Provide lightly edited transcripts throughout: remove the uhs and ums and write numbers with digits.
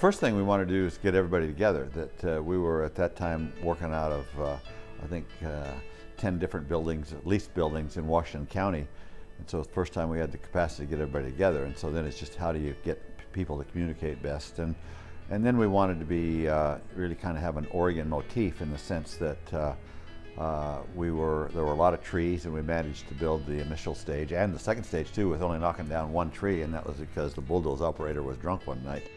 first thing we wanted to do is get everybody together. That we were at that time working out of, I think, 10 different buildings, at least buildings in Washington County. And so it's the first time we had the capacity to get everybody together. And so then it's just how do you get people to communicate best. And then we wanted to be really kind of have an Oregon motif in the sense that there were a lot of trees, and we managed to build the initial stage and the second stage too with only knocking down one tree, and that was because the bulldoze operator was drunk one night.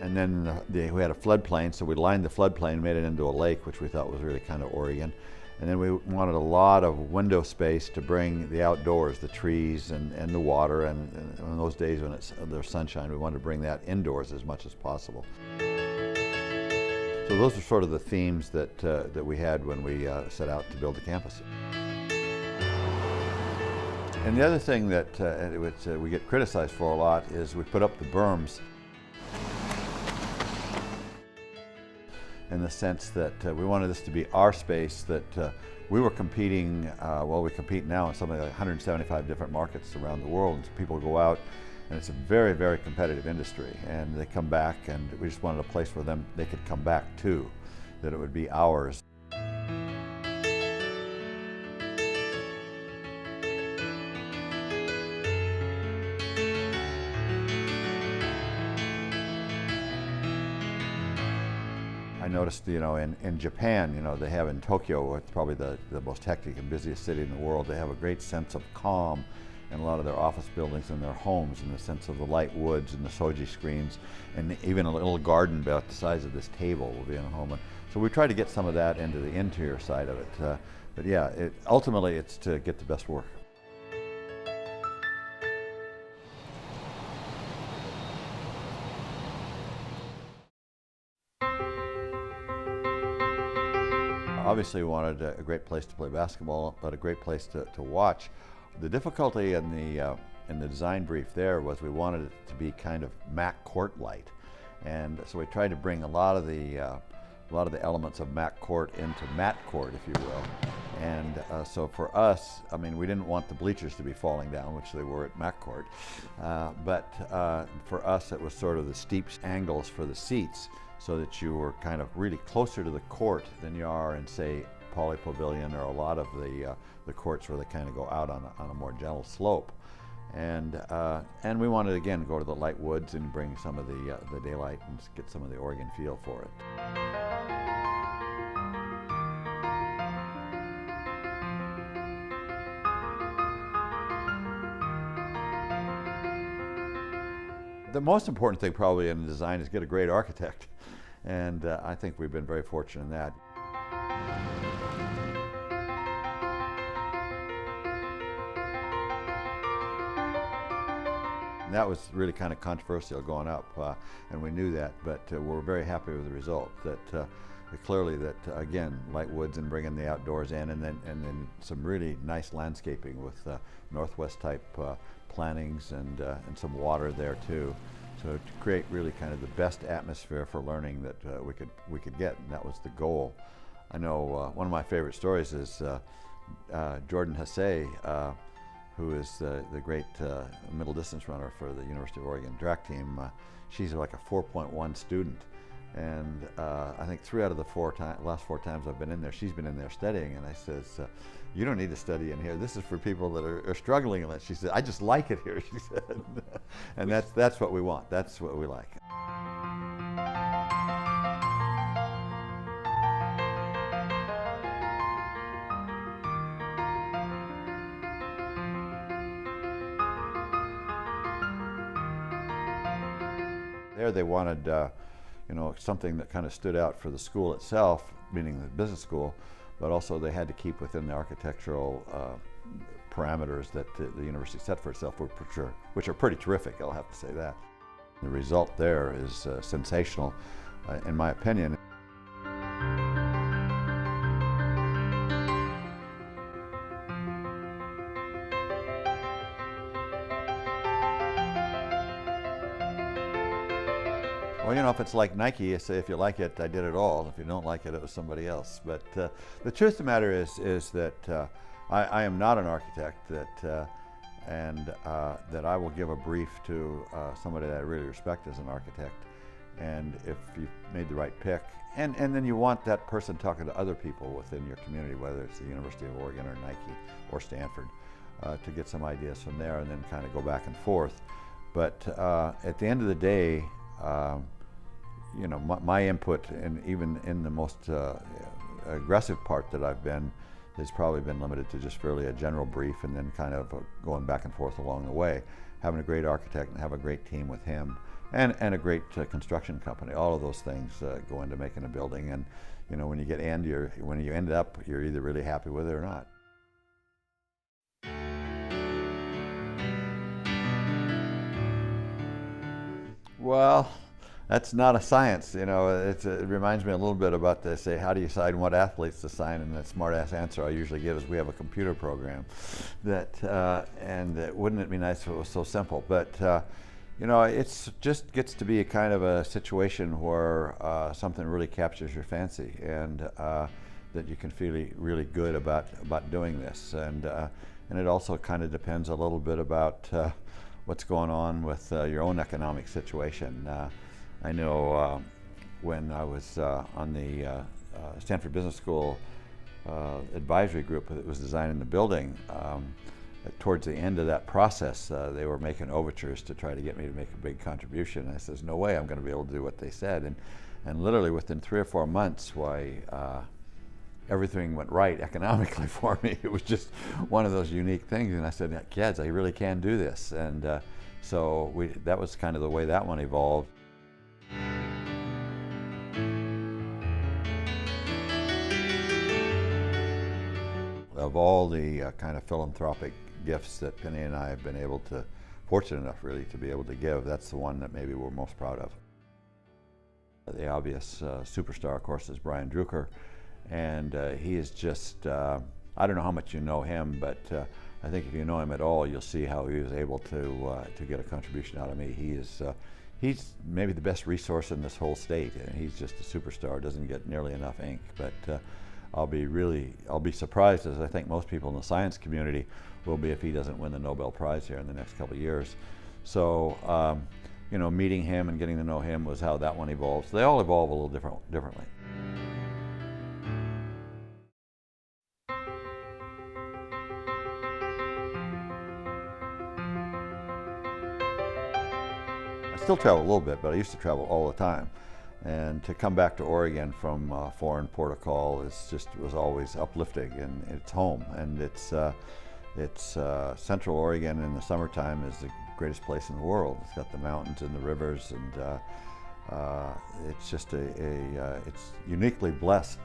And then we had a floodplain, so we lined the floodplain and made it into a lake, which we thought was really kind of Oregon. And then we wanted a lot of window space to bring the outdoors, the trees and the water, and in those days when there's sunshine, we wanted to bring that indoors as much as possible. So those are sort of the themes that we had when we set out to build the campus. And the other thing that we get criticized for a lot is we put up the berms in the sense that we wanted this to be our space, that we were competing, well, we compete now in something like 175 different markets around the world. And so people go out, and it's a very, very competitive industry, and they come back, and we just wanted a place for them they could come back to, that it would be ours. I noticed, in Japan, they have in Tokyo, it's probably the most hectic and busiest city in the world, they have a great sense of calm in a lot of their office buildings and their homes, in the sense of the light woods and the shoji screens, and even a little garden about the size of this table will be in a home. And so we try to get some of that into the interior side of it. But yeah, ultimately it's to get the best work. Obviously we wanted a great place to play basketball, but a great place to watch. The difficulty in the design brief there was we wanted it to be kind of Mac Court light, and so we tried to bring a lot of the elements of Mac Court into Mat Court, if you will. And so for us, I mean, we didn't want the bleachers to be falling down, which they were at Mac Court, but for us it was sort of the steep angles for the seats, so that you were kind of really closer to the court than you are in, say, Poly Pavilion or a lot of the courts where they kind of go out on a more gentle slope. And we wanted, again, to go to the light woods and bring some of the daylight and get some of the Oregon feel for it. The most important thing probably in design is get a great architect, and I think we've been very fortunate in that. And that was really kind of controversial going up, and we knew that, but we're very happy with the result. That clearly that again, light woods and bringing the outdoors in, and then some really nice landscaping with northwest type plantings and some water there too. So to create really kind of the best atmosphere for learning that we could get, and that was the goal. I know one of my favorite stories is Jordan Hasse, who is the great middle distance runner for the University of Oregon track team. She's like a 4.1 student, and I think 3 out of the last 4 times I've been in there, she's been in there studying, and I says, you don't need to study in here. This is for people that are struggling in it. She said, I just like it here, she said. And that's what we want. That's what we like. There they wanted something that kind of stood out for the school itself, meaning the business school, but also they had to keep within the architectural parameters that the university set for itself, which are pretty terrific, I'll have to say that. The result there is sensational, in my opinion. Well, if it's like Nike, you say, if you like it, I did it all. If you don't like it, it was somebody else. But the truth of the matter is that I am not an architect. That and that I will give a brief to somebody that I really respect as an architect. And if you've made the right pick, and then you want that person talking to other people within your community, whether it's the University of Oregon or Nike or Stanford, to get some ideas from there and then kind of go back and forth. But at the end of the day, you know, my input, and even in the most aggressive part that I've been, has probably been limited to just fairly a general brief and then kind of going back and forth along the way. Having a great architect and have a great team with him, and a great construction company. All of those things go into making a building, and you know, when you get when you end up, you're either really happy with it or not. Well, that's not a science, you know. It reminds me a little bit about they say, how do you decide what athletes to sign? And the smart-ass answer I usually give is, we have a computer program. Wouldn't it be nice if it was so simple? But you know, it's just gets to be a kind of a situation where something really captures your fancy, and that you can feel really good about doing this. And it also kind of depends a little bit about what's going on with your own economic situation. I know when I was on the Stanford Business School advisory group that was designing the building, towards the end of that process, they were making overtures to try to get me to make a big contribution. And I says, no way I'm going to be able to do what they said. And literally within 3 or 4 months, everything went right economically for me. It was just one of those unique things. And I said, kids, I really can do this. And so that was kind of the way that one evolved. Of all the kind of philanthropic gifts that Penny and I have been able to, fortunate enough really, to be able to give, that's the one that maybe we're most proud of. The obvious superstar, of course, is Brian Drucker, and he is just, I don't know how much you know him, but I think if you know him at all, you'll see how he was able to get a contribution out of me. He's maybe the best resource in this whole state, and he's just a superstar, doesn't get nearly enough ink. But I'll be surprised, as I think most people in the science community will be, if he doesn't win the Nobel Prize here in the next couple of years. So, you know, meeting him and getting to know him was how that one evolved. So they all evolve a little differently. I still travel a little bit, but I used to travel all the time. And to come back to Oregon from foreign port of call was always uplifting, and it's home. And it's Central Oregon in the summertime is the greatest place in the world. It's got the mountains and the rivers, and it's just it's uniquely blessed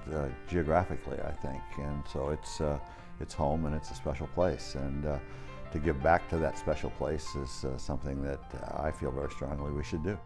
geographically, I think. And so it's home, and it's a special place. And to give back to that special place is something that I feel very strongly we should do.